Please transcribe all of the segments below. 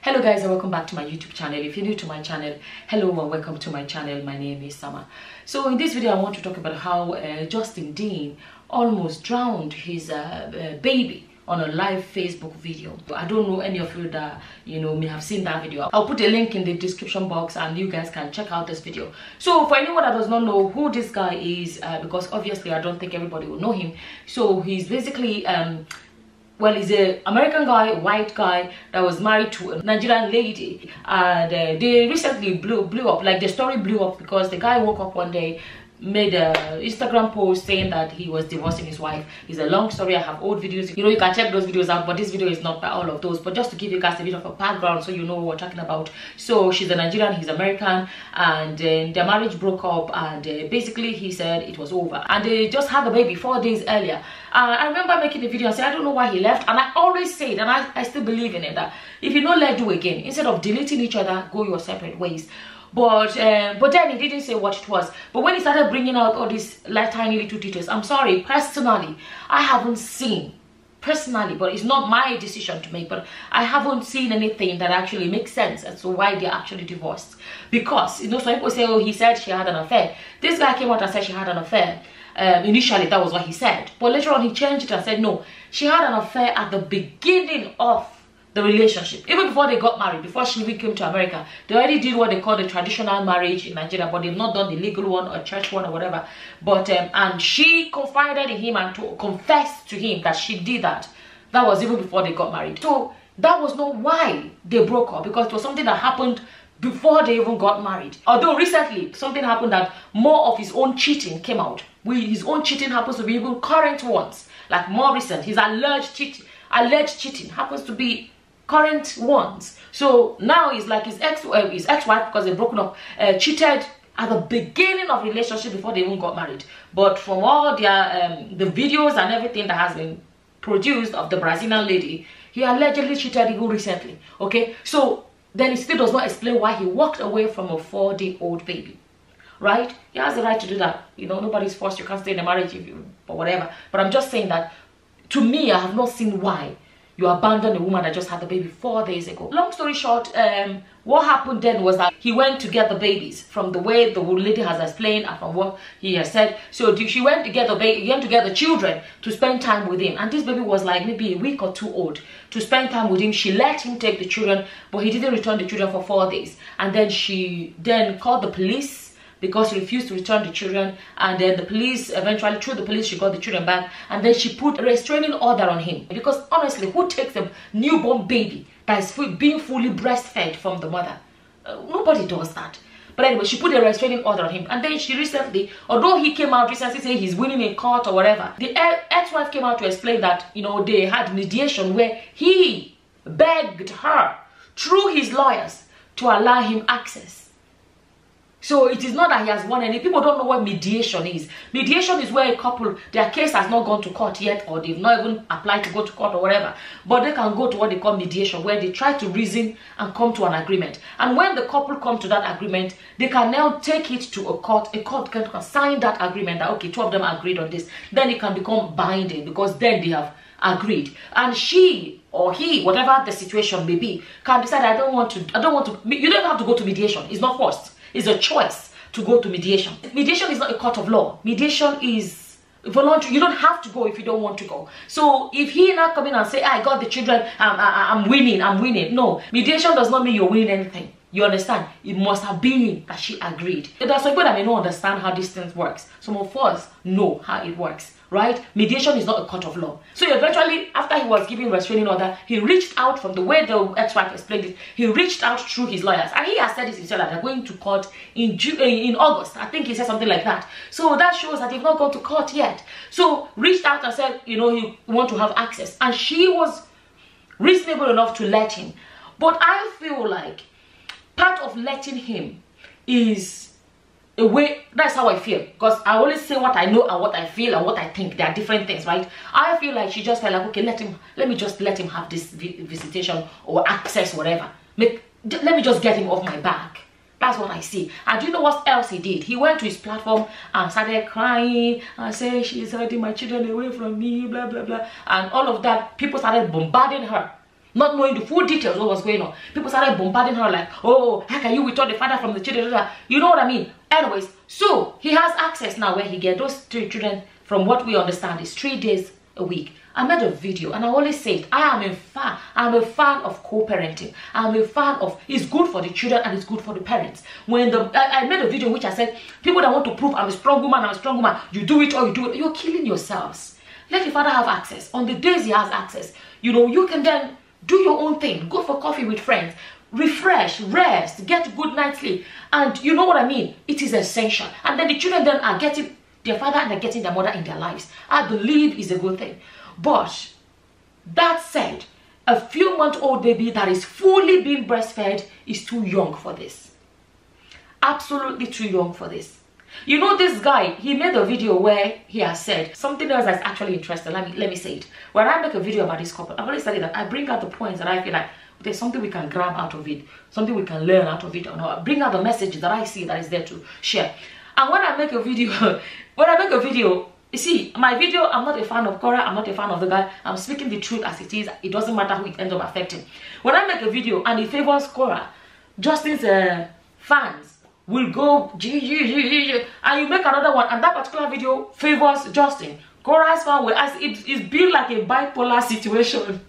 Hello guys, and welcome back to my YouTube channel. If you're new to my channel, hello and welcome to my channel. My name is Sama. So in this video I want to talk about how Justin Dean almost drowned his baby on a live Facebook video. I don't know any of you that may have seen that video. I'll put a link in the description box and you guys can check out this video. So for anyone that does not know who this guy is, because obviously I don't think everybody will know him, so he's basically well, he's an American guy, a white guy that was married to a Nigerian lady, and they recently blew up. Like, the story blew up because the guy woke up one day, made an Instagram post saying that he was divorcing his wife. It's a long story. I have old videos, you can check those videos out, but this video is not by all of those, but just to give you guys a bit of a background so you know what we're talking about. So she's a Nigerian, he's American, and then their marriage broke up, and basically he said it was over, and they just had the baby 4 days earlier. I remember making a video and saying I don't know why he left, and I always say it, and I still believe in it, that if you don't let do again, instead of deleting each other, go your separate ways. But then he didn't say what it was. But when he started bringing out all these tiny little details, I'm sorry, personally, I haven't seen, but it's not my decision to make, but I haven't seen anything that actually makes sense as to why they're actually divorced. Because, some people say, oh, he said she had an affair. This guy came out and said she had an affair. Initially, that was what he said. But later on, he changed it and said, no, she had an affair at the beginning of the relationship, even before they got married, before she even came to America. They already did what they call the traditional marriage in Nigeria, but they've not done the legal one or church one or whatever. But and she confided in him and confessed to him that she did that. That was even before they got married. So that was not why they broke up, because it was something that happened before they even got married. Although recently something happened that more of his own cheating came out. His own cheating happens to be even current ones, like more recent. His alleged cheating happens to be current ones. So now he's like his ex-wife, because they've broken up, cheated at the beginning of relationship before they even got married. But from all their the videos and everything that has been produced of the Brazilian lady, he allegedly cheated even recently. Okay, so then he still does not explain why he walked away from a 4-day-old baby. Right? He has the right to do that. Nobody's forced. You can't stay in a marriage or whatever. But I'm just saying that, to me, I have not seen why you abandoned a woman that just had the baby 4 days ago. Long story short, what happened then was that he went to get the babies, from the way the lady has explained and from what he has said. So she went to get the baby, he went to get the children to spend time with him, and this baby was like maybe a week or 2 old. To spend time with him, she let him take the children, but he didn't return the children for 4 days. And then she called the police, because he refused to return the children, and then the police, eventually through the police, she got the children back, and then she put a restraining order on him. Because honestly, who takes a newborn baby that is being fully breastfed from the mother? Nobody does that. But anyway, she put a restraining order on him, and then she recently, although he came out recently saying he's winning in court or whatever, the ex-wife came out to explain that they had mediation where he begged her through his lawyers to allow him access. So it is not that he has won any. People don't know what mediation is. Mediation is where a couple, their case has not gone to court yet, or they've not even applied to go to court or whatever, but they can go to what they call mediation, where they try to reason and come to an agreement. And when the couple come to that agreement, they can now take it to a court. A court can sign that agreement that, okay, 2 of them agreed on this. Then it can become binding, because then they have agreed, and she or he, whatever the situation may be, can decide, I don't want to. You don't have to go to mediation. It's not forced. It's a choice to go to mediation. Mediation is not a court of law. Mediation is voluntary. You don't have to go if you don't want to go. So if he now come in and say, I got the children, I'm winning. No, mediation does not mean you're winning anything. You understand? It must have been that she agreed. There's some people that may not understand how this thing works. Some of us know how it works, right? Mediation is not a court of law. So eventually, after he was given restraining order, he reached out, from the way the ex-wife explained it, he reached out through his lawyers. And he has said this himself, that they're going to court in August. I think he said something like that. So that shows that they've not gone to court yet. So reached out and said, he want to have access. And she was reasonable enough to let him. But I feel like part of letting him is a way, that's how I feel, because I always say what I know and what I feel and what I think. They are different things, right? I feel like she just felt like, okay, let me just let him have this visitation or access, whatever. Let me just get him off my back. That's what I see. And do you know what else he did? He went to his platform and started crying and saying, she's hurting my children away from me, blah blah blah, and all of that. People started bombarding her not knowing the full details of what was going on. People started bombarding her like, oh, how can you withdraw the father from the children? You know what I mean? Anyways, so he has access now where he gets those 3 children, from what we understand, is 3 days a week. I made a video and I always say I am a fan. I'm a fan of co-parenting. I'm a fan of, it's good for the children and it's good for the parents. When I made a video in which I said, people that want to prove I'm a strong woman, you do it or you do it, you're killing yourselves. Let the father have access. On the days he has access, you know, you can then do your own thing. Go for coffee with friends. Refresh, rest, get good night's sleep. And you know what I mean? It is essential. And then the children then are getting their father and they're getting their mother in their lives. I believe is a good thing. But that said, a few month old baby that is fully being breastfed is too young for this. Absolutely too young for this. You know, this guy, he made a video where he has said something else that's actually interesting. Let me say it. When I make a video about this couple, I've already said that I bring out the points that I feel like there's something we can grab out of it, something we can learn out of it, or not. Bring out the message that I see that is there to share. And when I make a video, you see, my video, I'm not a fan of Cora, I'm not a fan of the guy. I'm speaking the truth as it is. It doesn't matter who it ends up affecting. When I make a video and it favors Cora, Justin's fans will go, and you make another one, and that particular video favors Justin. Cora's fan will, as it's been like a bipolar situation.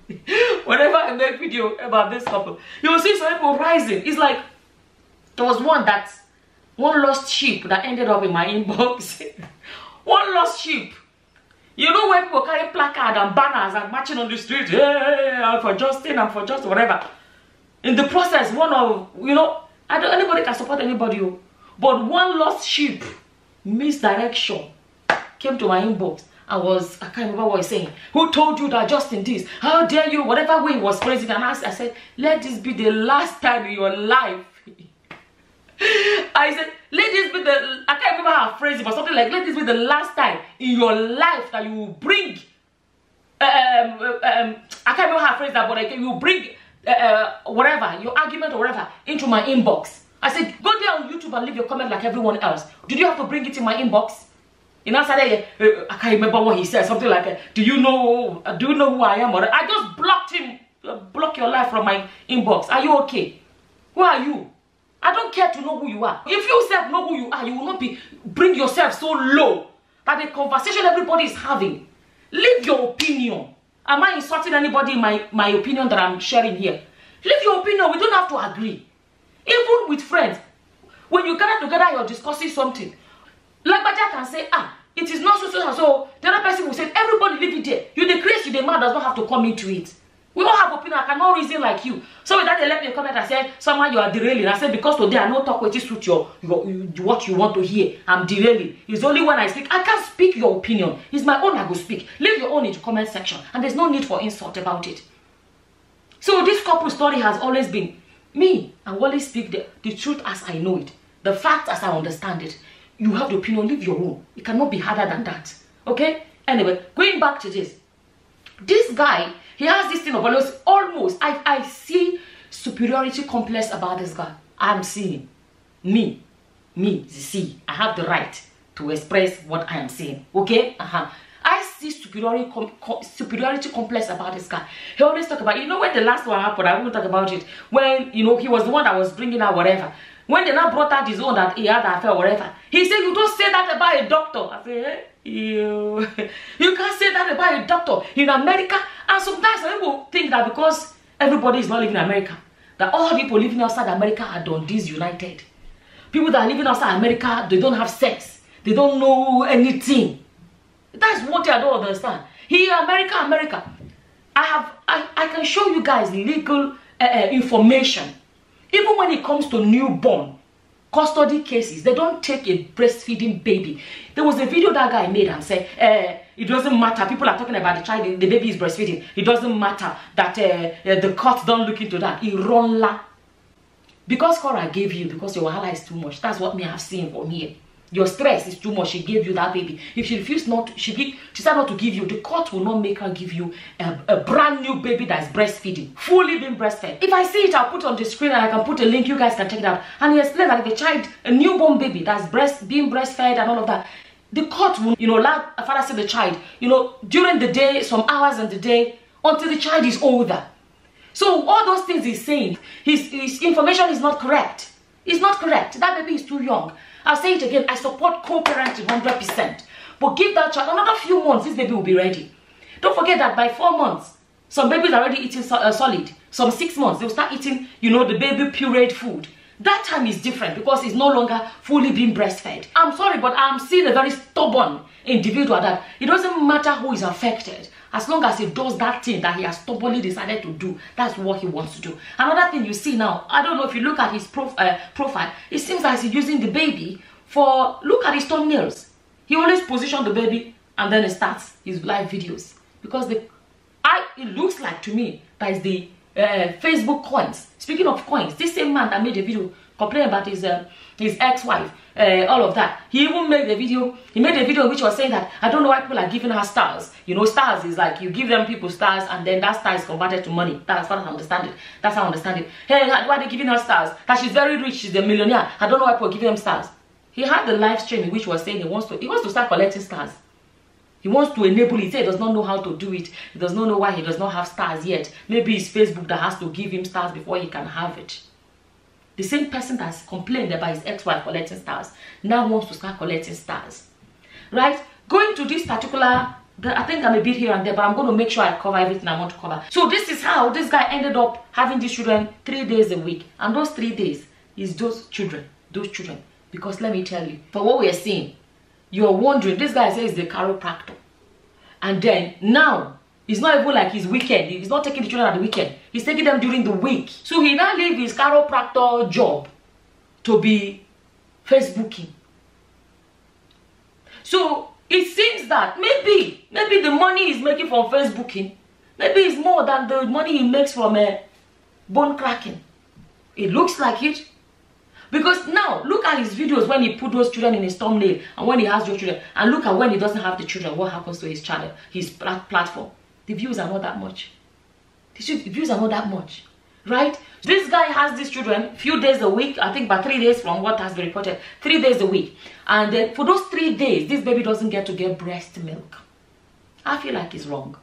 Whenever I make video about this couple, you will see some people rising. It's like, there was one lost sheep that ended up in my inbox. One lost sheep. You know when people carry placard and banners and marching on the street, hey, I'm for Justin, whatever. In the process, one of, you know, anybody can support anybody, but one lost sheep, misdirection, came to my inbox. I can't remember what he's saying. Who told you that Justin this? How dare you? Whatever way he was phrasing, and I said, let this be the last time in your life. I said, let this be the, I can't remember how I phrased it, but something like, let this be the last time in your life that you will bring, I can't remember how I phrased that, but like, you bring, whatever, your argument or whatever, into my inbox. I said, go there on YouTube and leave your comment like everyone else. Did you have to bring it in my inbox? You know, I can't remember what he said, something like, do you know who I am? Or I just blocked him, block your life from my inbox. Are you okay? Who are you? I don't care to know who you are. If you self know who you are, you will not bring yourself so low that the conversation everybody is having. Leave your opinion. Am I insulting anybody in my opinion that I'm sharing here? Leave your opinion. We don't have to agree. Even with friends, when you gather together, you're discussing something. Like Baja can say, it is not so and so. The other person will say, everybody leave it there. You the crazy, the man does not have to come into it. We all have opinion. I cannot reason like you. So with that, they left me a comment and said, someone you are derailing. I said, because today I no talk with suit what you want to hear. I'm derailing. It's only when I speak. I can't speak your opinion. It's my own I go speak. Leave your own in the comment section. And there's no need for insult about it. So this couple story has always been me. I always speak the truth as I know it. The facts as I understand it. You have the opinion, leave your own. It cannot be harder than that. Okay? Anyway, going back to this. This guy, he has this thing of almost, I see superiority complex about this guy. I'm seeing. Me, see, I have the right to express what I am saying. Okay? I see superiority complex about this guy. He always talk about, you know when the last one happened, I won't talk about it. When, you know, he was the one that was bringing out whatever. When they now brought out his own that he had an affair or whatever, he said, you don't say that about a doctor. I said, hey, you can't say that about a doctor in America. And sometimes people think that because everybody is not living in America, that all people living outside America are done disunited. People that are living outside America, they don't have sex. They don't know anything. That's what I don't understand. Here, America, I can show you guys legal information. Even when it comes to newborn custody cases, they don't take a breastfeeding baby. There was a video that guy made and said, it doesn't matter. People are talking about the child, the baby is breastfeeding. It doesn't matter that the court don't look into that. Ironla. Because Cora gave you, because your wahala is too much. That's what me have seen from here. Your stress is too much. She gave you that baby. If she refused not, she decided not to give you, the court will not make her give you a brand new baby that is breastfeeding, fully being breastfed. If I see it, I'll put it on the screen and I can put a link. You guys can check it out. And he explained that if a child, a newborn baby that's being breastfed and all of that, the court will, you know, let a father see the child, you know, during the day, some hours in the day, until the child is older. So all those things he's saying, his information is not correct. It's not correct. That baby is too young. I'll say it again. I support co-parenting 100%. But give that child another few months, this baby will be ready. Don't forget that by 4 months, some babies are already eating solid. Some 6 months, they'll start eating, you know, the baby pureed food. That time is different because it's no longer fully being breastfed. I'm sorry, but I'm seeing a very stubborn individual that it doesn't matter who is affected. As long as he does that thing that he has stubbornly decided to do, that's what he wants to do. Another thing you see now, I don't know if you look at his profile, it seems like he's using the baby for, look at his thumbnails. He always positions the baby and then he starts his live videos. Because it looks like to me that is the Facebook coins. Speaking of coins, this same man that made a video complaining about his ex-wife, all of that. He even made a video. He made a video which was saying that I don't know why people are giving her stars. You know, stars is like you give them people stars and then that star is converted to money. That's what I understand it. That's how I understand it. Hey, why are they giving her stars? That she's very rich. She's a millionaire. I don't know why people are giving them stars. He had the live stream which was saying he wants to start collecting stars. He wants to enable it. He does not know how to do it. He does not know why he does not have stars yet. Maybe it's Facebook that has to give him stars before he can have it. The same person that's complained about his ex-wife collecting stars now wants to start collecting stars. Right? Going to this particular, I think I'm a bit here and there, but I'm going to make sure I cover everything I want to cover. So this is how this guy ended up having these children 3 days a week. And those 3 days is those children. Because let me tell you, for what we are seeing, you're wondering, this guy says he's the chiropractor. And then now, it's not even like his weekend. He's not taking the children at the weekend. He's taking them during the week. So he now leaves his chiropractor job to be Facebooking. So it seems that maybe the money he's making from Facebooking, maybe it's more than the money he makes from bone cracking. It looks like it. Because now, look at his videos when he put those children in his thumbnail and when he has those children. And look at when he doesn't have the children, what happens to his channel, his platform. The views are not that much. The views are not that much. Right? This guy has these children few days a week. I think by 3 days from what has been reported. 3 days a week. And then for those 3 days, this baby doesn't get to get breast milk. I feel like it's wrong.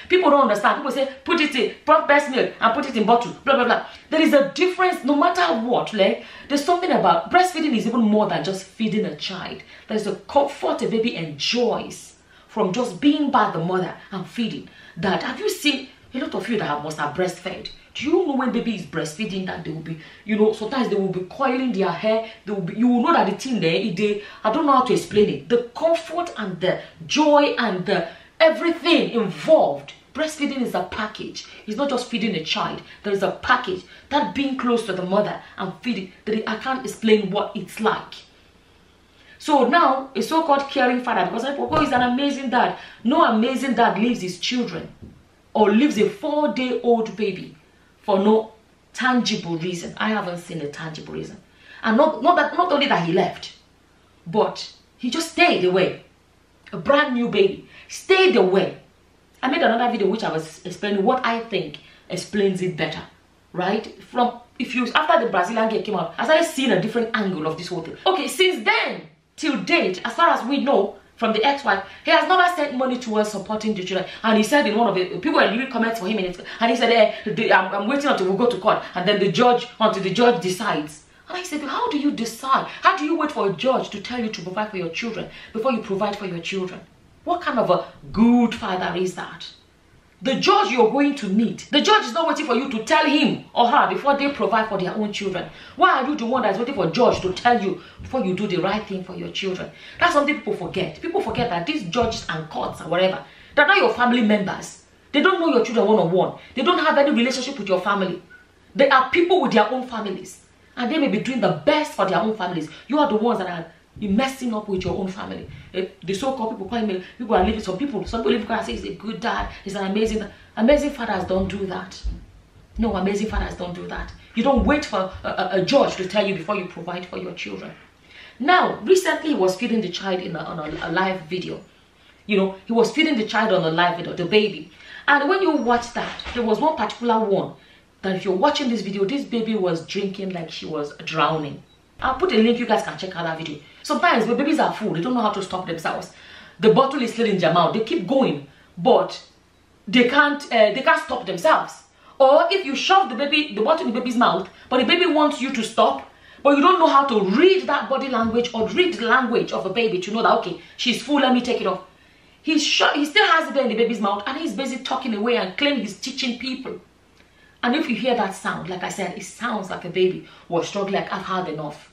People don't understand. People say, put it in breast milk and put it in bottle, blah, blah, blah. There is a difference no matter what. Like, there's something about breastfeeding is even more than just feeding a child. There's a comfort a baby enjoys from just being by the mother and feeding. That, have you seen a lot of you that must have breastfed? Do you know when baby is breastfeeding that they will be, you know, sometimes they will be coiling their hair. They will be, you will know that the thing there, I don't know how to explain it. The comfort and the joy and the everything involved. Breastfeeding is a package. It's not just feeding a child. There is a package. That being close to the mother and feeding, I can't explain what it's like. So now, a so-called caring father, because Popo is an amazing dad. No amazing dad leaves his children or leaves a 4-day-old baby for no tangible reason. I haven't seen a tangible reason. And not only that he left, but he just stayed away. A brand new baby. Stayed away. I made another video which I was explaining what I think explains it better. Right? After the Brazilian game came out, I started seeing a different angle of this whole thing. Okay, since then, till date, as far as we know, from the ex-wife, he has never sent money towards supporting the children. And he said in one of the people were leaving comments for him, and he said, I'm waiting until we go to court, and then until the judge decides. And I said, how do you decide? How do you wait for a judge to tell you to provide for your children before you provide for your children? What kind of a good father is that? The judge you're going to meet, the judge is not waiting for you to tell him or her before they provide for their own children. Why are you the one that's waiting for a judge to tell you before you do the right thing for your children? That's something people forget. People forget that these judges and courts and whatever, they're not your family members. They don't know your children one-on-one. They don't have any relationship with your family. They are people with their own families. And they may be doing the best for their own families. You are the ones that are messing up with your own family. The so-called people calling me, people are living, some people live because I say he's a good dad, he's an amazing dad. Amazing fathers don't do that. No, amazing fathers don't do that. You don't wait for a judge to tell you before you provide for your children. Now, recently he was feeding the child on a live video. You know, he was feeding the child on a live video, the baby. And when you watch that, there was one particular one that if you're watching this video, this baby was drinking like she was drowning. I'll put a link, you guys can check out that video. Sometimes when babies are full, they don't know how to stop themselves. The bottle is still in their mouth. They keep going, but they can't stop themselves. Or if you shove the bottle in the baby's mouth, but the baby wants you to stop, but you don't know how to read that body language or read the language of a baby to know that, okay, she's full, let me take it off. He still has it there in the baby's mouth, and he's busy talking away and claiming he's teaching people. And if you hear that sound, like I said, it sounds like a baby was struggling, like, I've had enough.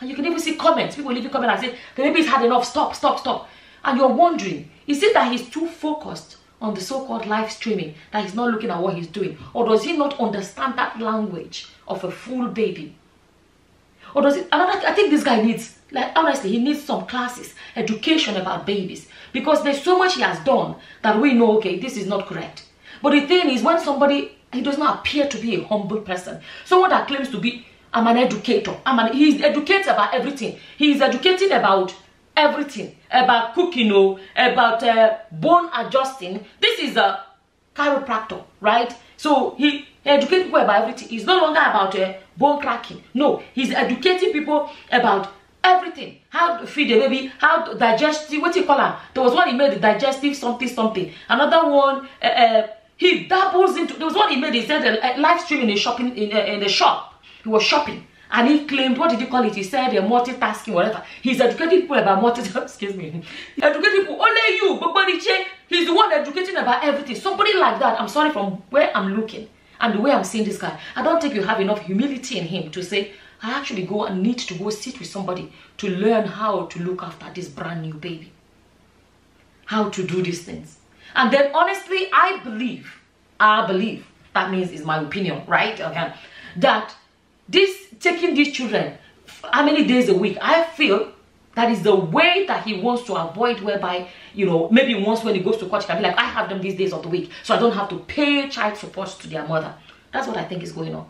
And you can even see comments. People leave a comment and say, the baby's had enough, stop, stop, stop. And you're wondering, is it that he's too focused on the so-called live streaming that he's not looking at what he's doing? Or does he not understand that language of a full baby? Or does it, I think this guy needs, like, honestly, he needs some classes, education about babies. Because there's so much he has done that we know, okay, this is not correct. But the thing is, when somebody, he does not appear to be a humble person. Someone that claims to be, I'm an educator. He's educated about everything. He's educating about everything. About cooking, about bone adjusting. This is a chiropractor, right? So he educates people about everything. He's no longer about bone cracking. No, he's educating people about everything. How to feed the baby, how to digest, what you call her? There was one he made, the digestive something. Another one, he dabbles into, there was one he made, he said a live stream in a shopping, in a shop. He was shopping. And he claimed, what did he call it? He said multitasking, whatever. He's educating people about multitasking. Excuse me. Educating people, only you, but he's the one educating about everything. Somebody like that, I'm sorry, from where I'm looking and the way I'm seeing this guy, I don't think you have enough humility in him to say, I actually need to go sit with somebody to learn how to look after this brand new baby. How to do these things. And then honestly, I believe, that means is my opinion, right? Okay, that taking these children, how many days a week, I feel that is the way that he wants to avoid, whereby, you know, maybe once when he goes to court, he can be like, I have them these days of the week, so I don't have to pay child support to their mother. That's what I think is going on.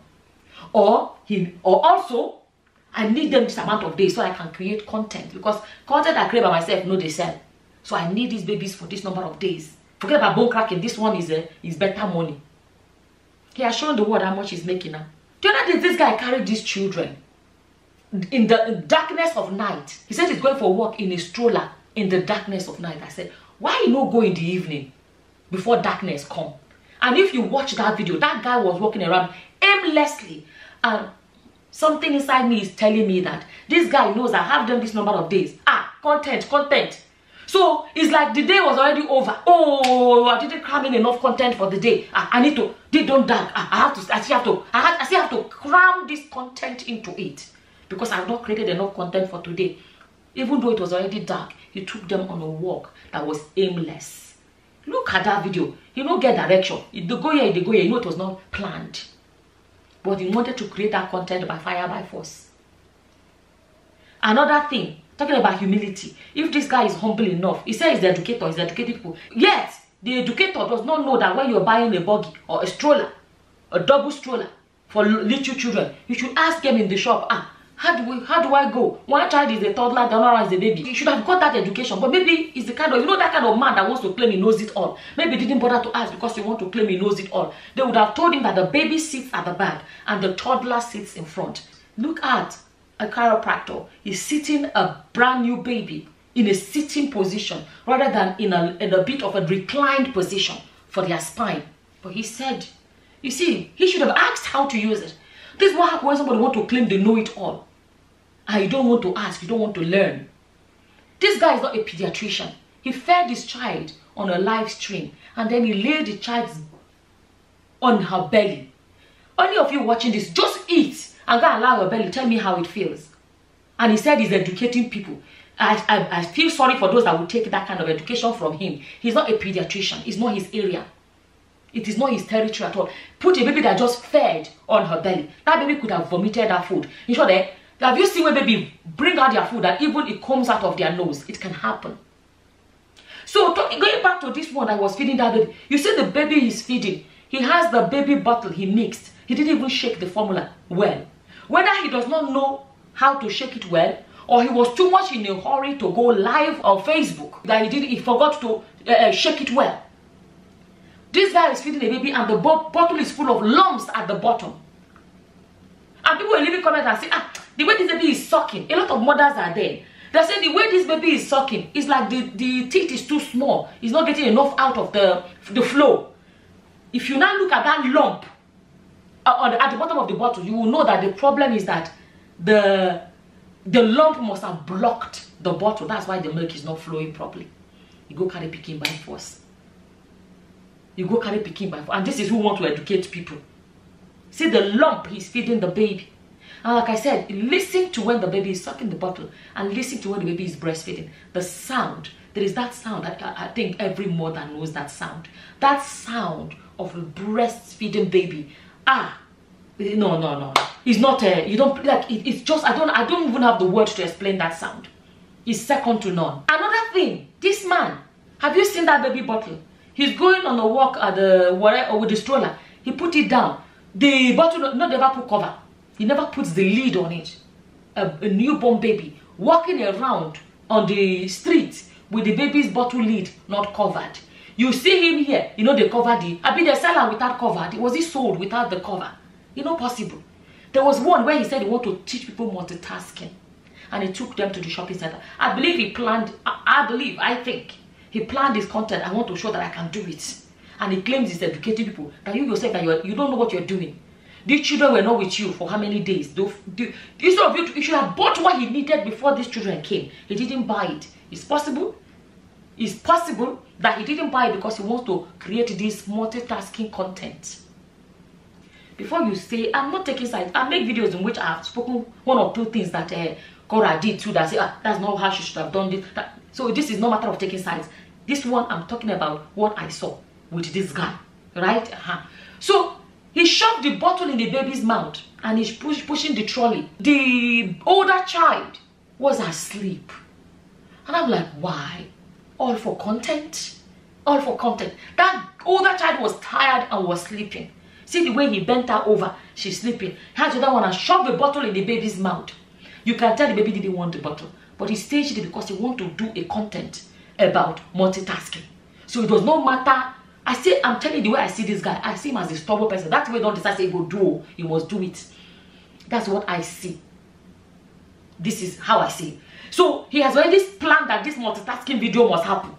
Or also, I need them this amount of days so I can create content, because content I create by myself, no, they sell. So I need these babies for this number of days. Forget about bone cracking. This one is better money. He has shown the world how much he's making now. Do you know that this guy carried these children in the darkness of night? He said he's going for work in a stroller in the darkness of night. I said, why you not go in the evening before darkness come? And if you watch that video, that guy was walking around aimlessly, and something inside me is telling me that this guy knows I have done this number of days. Content. So it's like the day was already over. Oh, I didn't cram in enough content for the day. I need to. Don't drag. I still have to cram this content into it, because I have not created enough content for today. Even though it was already dark, he took them on a walk that was aimless. Look at that video. He don't get direction. If they go here, you know it was not planned. But he wanted to create that content by fire, by force. Another thing, talking about humility. If this guy is humble enough, he says he's the educator, he's educating people. Yet, the educator does not know that when you're buying a buggy or a stroller, a double stroller for little children, you should ask them in the shop, how do I go? One child is a toddler, the other is a baby. You should have got that education. But maybe he's the kind of, that kind of man that wants to claim he knows it all. Maybe he didn't bother to ask because he wants to claim he knows it all. They would have told him that the baby sits at the back and the toddler sits in front. Look at a chiropractor. He's sitting a brand new baby in a sitting position rather than in a bit of a reclined position for their spine. But he said, you see, he should have asked how to use it. This is what happens when somebody wants to claim they know it all. And you don't want to ask, you don't want to learn. This guy is not a pediatrician. He fed his child on a live stream and then he laid the child on her belly. Any of you watching this, just eat and go allow your belly, tell me how it feels. And he said he's educating people. I feel sorry for those that would take that kind of education from him. He's not a pediatrician. It's not his area. It is not his territory at all. Put a baby that just fed on her belly. That baby could have vomited that food. You sure that? Have you seen when baby bring out their food that even it comes out of their nose? It can happen. So going back to this one that was feeding that baby. You see the baby he's feeding. He has the baby bottle he mixed. He didn't even shake the formula well. Whether he does not know how to shake it well, or he was too much in a hurry to go live on Facebook that he forgot to shake it well. This guy is feeding the baby and the bottle is full of lumps at the bottom. And people will leave comments and say, the way this baby is sucking, a lot of mothers are there. They say the way this baby is sucking, it's like the teeth is too small. It's not getting enough out of the flow. If you now look at that lump at the bottom of the bottle, you will know that the problem is that the lump must have blocked the bottle. That's why the milk is not flowing properly. You go carry pikin by force. You go carry pikin by force. And this is who want to educate people. See the lump he's feeding the baby. And like I said, listen to when the baby is sucking the bottle and listen to when the baby is breastfeeding. The sound. There is that sound. I think every mother knows that sound. That sound of a breastfeeding baby. No. It's not you don't like it, it's just I don't even have the words to explain that sound. It's second to none. Another thing, this man, have you seen that baby bottle? He's going on a walk at the whatever with the stroller. He put it down. The bottle never put cover. He never puts the lid on it. A newborn baby walking around on the street with the baby's bottle lid not covered. You see him here, you know they covered it. I mean they sell it without cover. Was it sold without the cover? You know, possible. There was one where he said he wanted to teach people multitasking, and he took them to the shopping center. I believe he planned. I think he planned his content. I want to show that I can do it, and he claims he's educating people. That you yourself that you don't know what you're doing. These children were not with you for how many days? Instead of you should have bought what he needed before these children came. He didn't buy it. It's possible. It's possible that he didn't buy it because he wants to create this multitasking content. Before you say, I'm not taking sides. I make videos in which I have spoken one or two things that Cora did too, that say, that's not how she should have done this. So this is no matter of taking sides. This one, I'm talking about what I saw with this guy, right? So he shoved the bottle in the baby's mouth and he's pushing the trolley. The older child was asleep. And I'm like, why? All for content? All for content. That older child was tired and was sleeping. See the way he bent her over, she's sleeping. Had to that one and shoved the bottle in the baby's mouth. You can tell the baby didn't want the bottle, but he staged it because he wanted to do a content about multitasking. So it does not matter. I'm telling you the way I see this guy, I see him as a stubborn person. That's why don't decide to say go do, you must do it. That's what I see. This is how I see it. So he has already planned that this multitasking video must happen.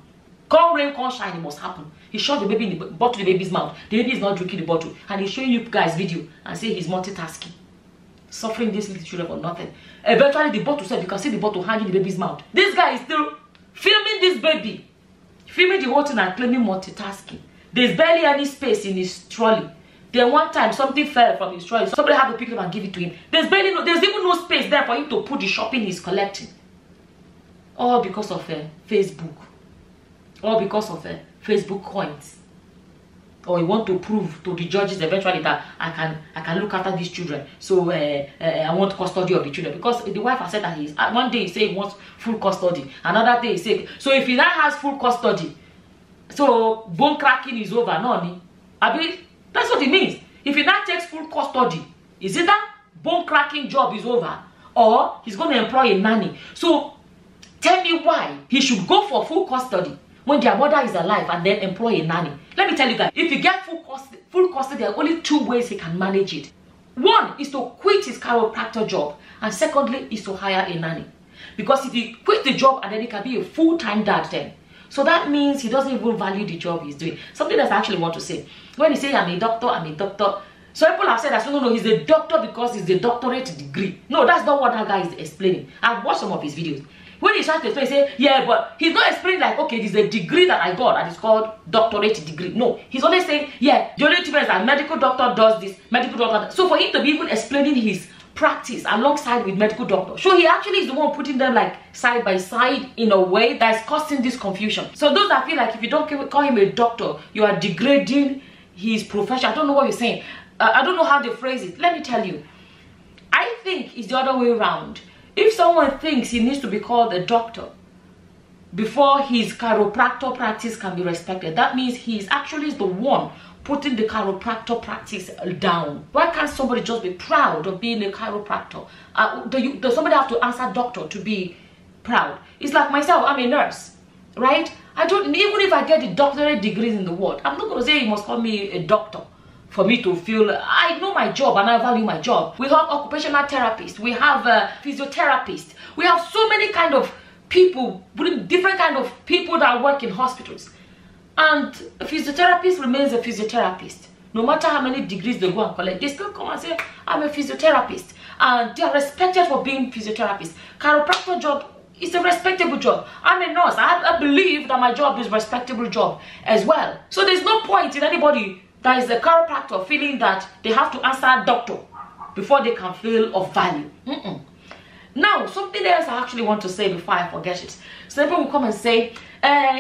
Come rain, come shine, it must happen. He shoved the baby in the bottle in the baby's mouth. The baby is not drinking the bottle. And he's showing you guys video and say he's multitasking. Suffering these little children for nothing. Eventually the bottle said, you can see the bottle hanging in the baby's mouth. This guy is still filming this baby. Filming the whole thing and claiming multitasking. There's barely any space in his trolley. Then one time something fell from his trolley. Somebody had to pick it up and give it to him. There's even no space there for him to put the shopping he's collecting. All because of Facebook. All because of Facebook coins. Or you want to prove to the judges eventually that I can look after these children. So I want custody of the children. Because the wife has said that one day he said he wants full custody. Another day he said, so if he now has full custody, so bone cracking is over, no? I mean, that's what it means. If he now takes full custody, is it that bone cracking job is over? Or he's going to employ a nanny. So tell me why he should go for full custody when their mother is alive and then employ a nanny. Let me tell you guys, if you get full custody, there are only two ways he can manage it. One is to quit his chiropractor job, and secondly is to hire a nanny. Because if he quits the job and then he can be a full-time dad then. So that means he doesn't even value the job he's doing. Something that I actually want to say. When he say I'm a doctor, so people have said that no, he's a doctor because he's a doctorate degree. No, that's not what that guy is explaining. I've watched some of his videos. When he's trying to explain, he say, yeah, but he's not explaining like, okay, this is a degree that I got and it's called doctorate degree. No, he's only saying, yeah, the only difference is that medical doctor does this, medical doctor. So for him to be even explaining his practice alongside with medical doctor, so he actually is the one putting them like side by side in a way that is causing this confusion. So those that feel like if you don't call him a doctor, you are degrading his profession. I don't know what you're saying. I don't know how they phrase it. Let me tell you. I think it's the other way around. If someone thinks he needs to be called a doctor before his chiropractor practice can be respected, that means he's actually the one putting the chiropractor practice down. Why can't somebody just be proud of being a chiropractor? Does somebody have to answer doctor to be proud? It's like myself, I'm a nurse, right? Even if I get the doctorate degrees in the world, I'm not going to say you must call me a doctor for me to feel I know my job and I value my job. We have occupational therapists, we have physiotherapists, we have so many kind of people, different kind of people that work in hospitals. And a physiotherapist remains a physiotherapist. no matter how many degrees they go and collect, they still come and say, I'm a physiotherapist. And they are respected for being physiotherapists. Chiropractor job is a respectable job. I'm a nurse. I believe that my job is a respectable job as well. So there's no point in anybody that is a chiropractor feeling that they have to answer doctor before they can feel of value. Now, something else I actually want to say before I forget it. Some people will come and say,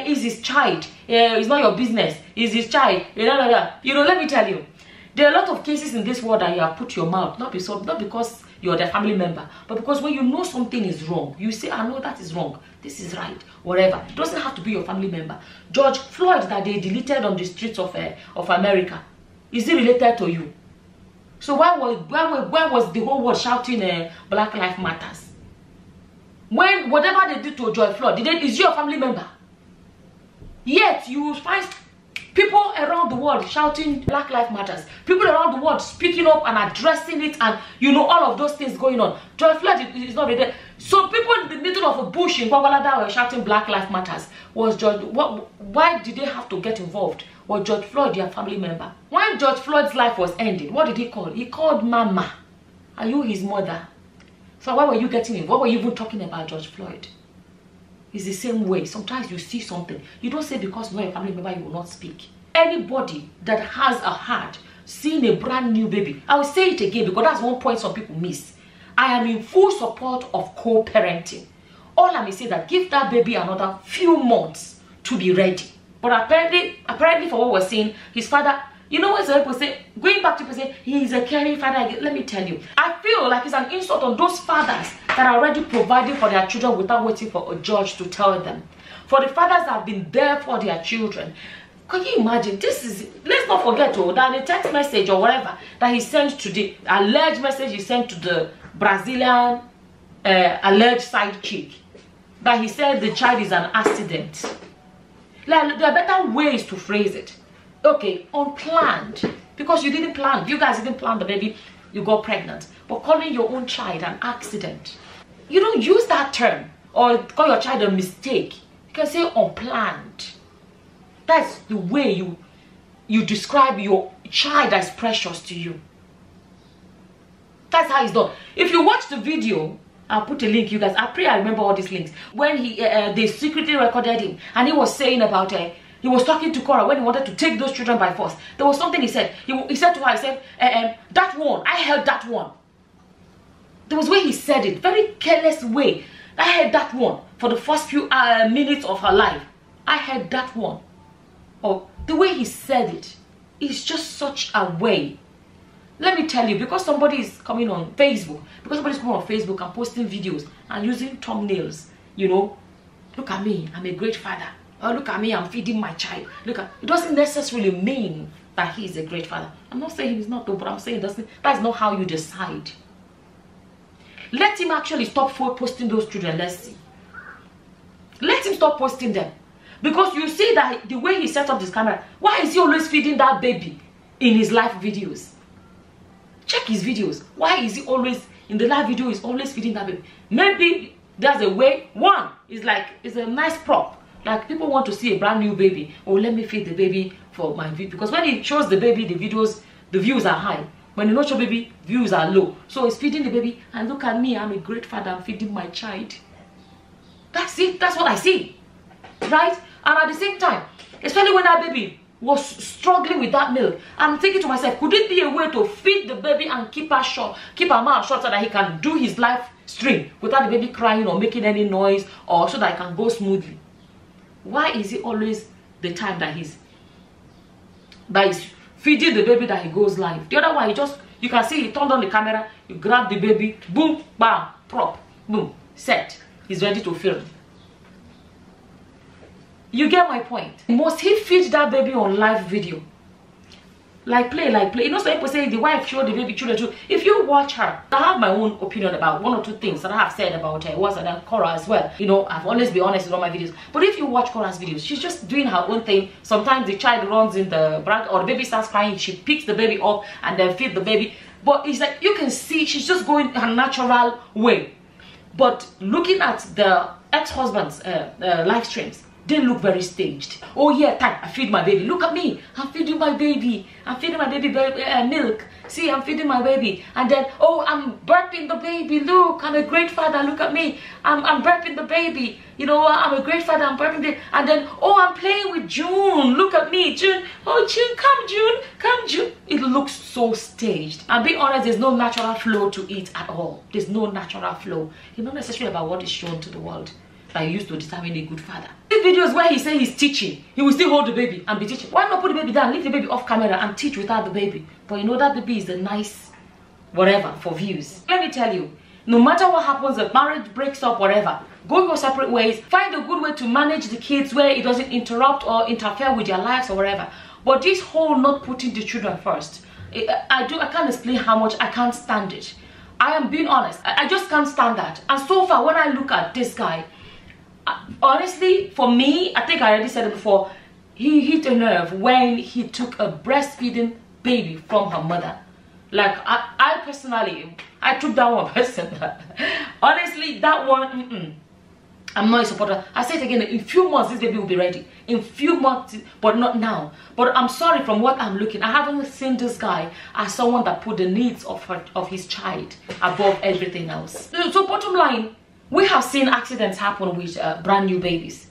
is his child. It's not your business. Is his child. You know, let me tell you. There are a lot of cases in this world that you have put your mouth, not because you're their family member, but because when you know something is wrong, you say, I know that is wrong, this is right, whatever. It doesn't have to be your family member. George Floyd that they deleted on the streets of America, is he related to you? So why was the whole world shouting Black Lives Matters? When whatever they did to George Floyd, is your family member? Yet you find people around the world shouting Black Lives Matters. People around the world speaking up and addressing it, and you know, all of those things going on. George Floyd is not really. So people in the middle of a bush in Gwagwalada were shouting Black Lives Matters. Why did they have to get involved? Was George Floyd their family member? When George Floyd's life was ending, what did he call? He called Mama. Are you his mother? So why were you getting involved? What were you even talking about George Floyd? It's the same way. Sometimes you see something, you don't say because you're a family member you will not speak. Anybody that has a heart seeing a brand new baby, I will say it again because that's one point some people miss. I am in full support of co-parenting. All I may say that give that baby another few months to be ready. But apparently for what we're seeing, his father, you know what some people say, going back to people say he's a caring father. Let me tell you, I feel like it's an insult on those fathers that are already providing for their children without waiting for a judge to tell them. For the fathers that have been there for their children. Can you imagine? This is, let's not forget that the text message or whatever that he sent to the alleged message he sent to the Brazilian alleged side chick, that he said the child is an accident. Like, there are better ways to phrase it. Okay, unplanned, because you didn't plan. You guys didn't plan the baby, you got pregnant. But calling your own child an accident, you don't use that term. Or call your child a mistake. You can say unplanned. That's the way you describe your child as precious to you. That's how it's done. If you watch the video, I'll put a link, you guys. I pray I remember all these links. When they secretly recorded him, and he was saying about he was talking to Cora when he wanted to take those children by force. There was something he said. He said to her, he said, that one, I held that one. There was a way he said it, very careless way. I held that one for the first few minutes of her life. I held that one. Or the way he said it is just such a way. Let me tell you, because somebody is coming on Facebook, and posting videos and using thumbnails, you know, look at me, I'm a great father. Oh, look at me, I'm feeding my child. Look at, it doesn't necessarily mean that he is a great father. I'm not saying he's not, though, but I'm saying that's not how you decide. Let him actually stop posting those children. Let's see. Let him stop posting them. Because you see that the way he set up this camera, why is he always feeding that baby in his live videos? Check his videos. Why is he always, in the live video, he's always feeding that baby? Maybe there's a way. One is like, it's a nice prop. Like, people want to see a brand new baby. Oh, let me feed the baby for my video. Because when he shows the baby, the views are high. When you don't show baby, views are low. So he's feeding the baby, and look at me, I'm a great father, I'm feeding my child. That's it. That's what I see. Right? And at the same time, especially when that baby was struggling with that milk, I'm thinking to myself, could it be a way to feed the baby and keep her mouth shut so that he can do his live stream without the baby crying or making any noise, or so that it can go smoothly? Why is it always the time that he's feeding the baby that he goes live? The other one, you can see he turned on the camera, you grab the baby, boom, bam, prop, boom, set. He's ready to film. You get my point. Must he feed that baby on live video? Like play. You know, some people say the wife showed the baby children too. If you watch her, I have my own opinion about one or two things that I have said about her, and Cora as well. You know, I've always been honest with all my videos. But if you watch Cora's videos, she's just doing her own thing. Sometimes the child runs in the bracket or the baby starts crying. She picks the baby up and then feeds the baby. But it's like you can see she's just going her natural way. But looking at the ex-husband's live streams, didn't look very staged. Oh yeah, time, I feed my baby. Look at me, I'm feeding my baby. I'm feeding my baby milk. See, I'm feeding my baby. And then, oh, I'm burping the baby. Look, I'm a great father. Look at me. I'm burping the baby. You know, I'm a great father. I'm burping the. And then, oh, I'm playing with June. Look at me, June. Oh, June, come, June. Come, June. It looks so staged. And being honest, there's no natural flow to it at all. There's no natural flow. It's not necessarily about what is shown to the world that you used to determine a good father. The videos where he says he's teaching, he will still hold the baby and be teaching. Why not put the baby down, leave the baby off camera and teach without the baby? But you know that baby is the nice whatever for views. Let me tell you, no matter what happens, if marriage breaks up, whatever, go your separate ways. Find a good way to manage the kids where it doesn't interrupt or interfere with their lives or whatever. But this whole not putting the children first, I can't explain how much I can't stand it. I am being honest. I just can't stand that. And so far, when I look at this guy, honestly, for me, I think I already said it before, he hit a nerve when he took a breastfeeding baby from her mother. Like, I personally, I took that one person. Honestly, that one, I'm not a supporter. I say it again, in a few months, this baby will be ready. In few months, but not now. But I'm sorry, from what I'm looking, I haven't seen this guy as someone that put the needs of his child above everything else. So bottom line, we have seen accidents happen with brand new babies.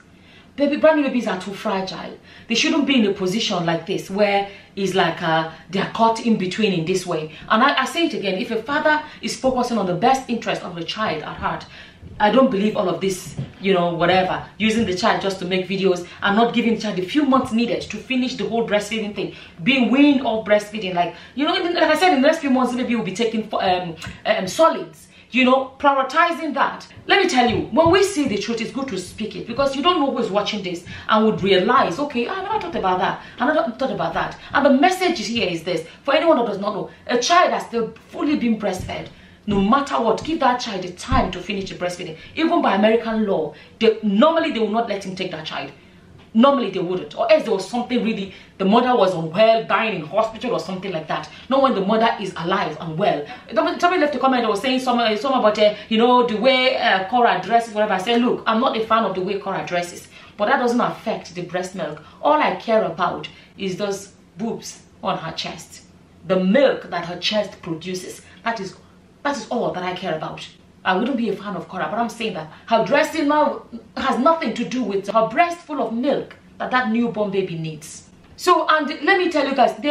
Brand new babies are too fragile. They shouldn't be in a position like this where it's like they're caught in between in this way. And I say it again, if a father is focusing on the best interest of the child at heart, I don't believe all of this, you know, whatever, using the child just to make videos and not giving the child the few months needed to finish the whole breastfeeding thing, being weaned off breastfeeding. Like, you know, like I said, in the next few months, the baby will be taking solids. You know, prioritizing that. Let me tell you, when we see the truth, it's good to speak it, because you don't know who is watching this and would realize, okay, I never thought about that, I never thought about that. And the message here is this: for anyone that does not know, a child that's still fully been breastfed, no matter what, give that child the time to finish the breastfeeding. Even by American law, normally they will not let him take that child. Normally they wouldn't, or else there was something really, the mother was unwell, dying in hospital or something like that. Not when the mother is alive and well. Somebody left a comment that was saying something about you know, the way Cora dresses, whatever. I said, look, I'm not a fan of the way Cora dresses, but that doesn't affect the breast milk. All I care about is those boobs on her chest, the milk that her chest produces. That is all that I care about. I wouldn't be a fan of Cora, but I'm saying that her dressing now has nothing to do with her breast full of milk that newborn baby needs. So, and let me tell you guys, when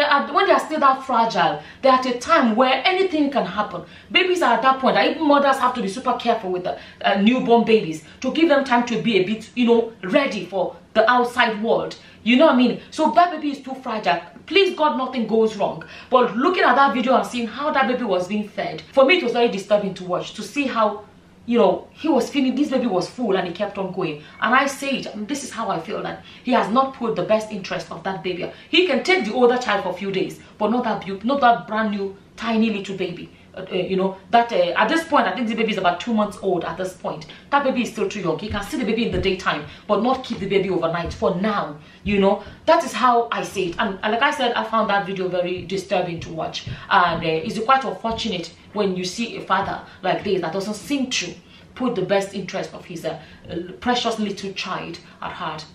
they are still that fragile, they're at a time where anything can happen. Babies are at that point, even mothers have to be super careful with the newborn babies to give them time to be a bit, you know, ready for the outside world. You know what I mean? So that baby is too fragile. Please God, nothing goes wrong. But looking at that video and seeing how that baby was being fed, for me it was very disturbing to watch, to see how, you know, he was feeling this baby was full and he kept on going. And I say it, and this is how I feel, that he has not put the best interest of that baby. He can take the older child for a few days, but not that brand new tiny little baby. You know, that at this point, I think the baby is about 2 months old at this point. That baby is still too young. He can see the baby in the daytime, but not keep the baby overnight for now. You know, that is how I see it. And like I said, I found that video very disturbing to watch. And it's quite unfortunate when you see a father like this that doesn't seem to put the best interest of his precious little child at heart.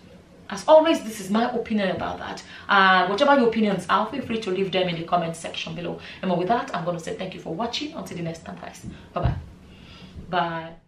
As always, this is my opinion about that. Whatever your opinions are, feel free to leave them in the comment section below. And with that, I'm going to say thank you for watching. Until the next time, guys. Bye-bye. Bye.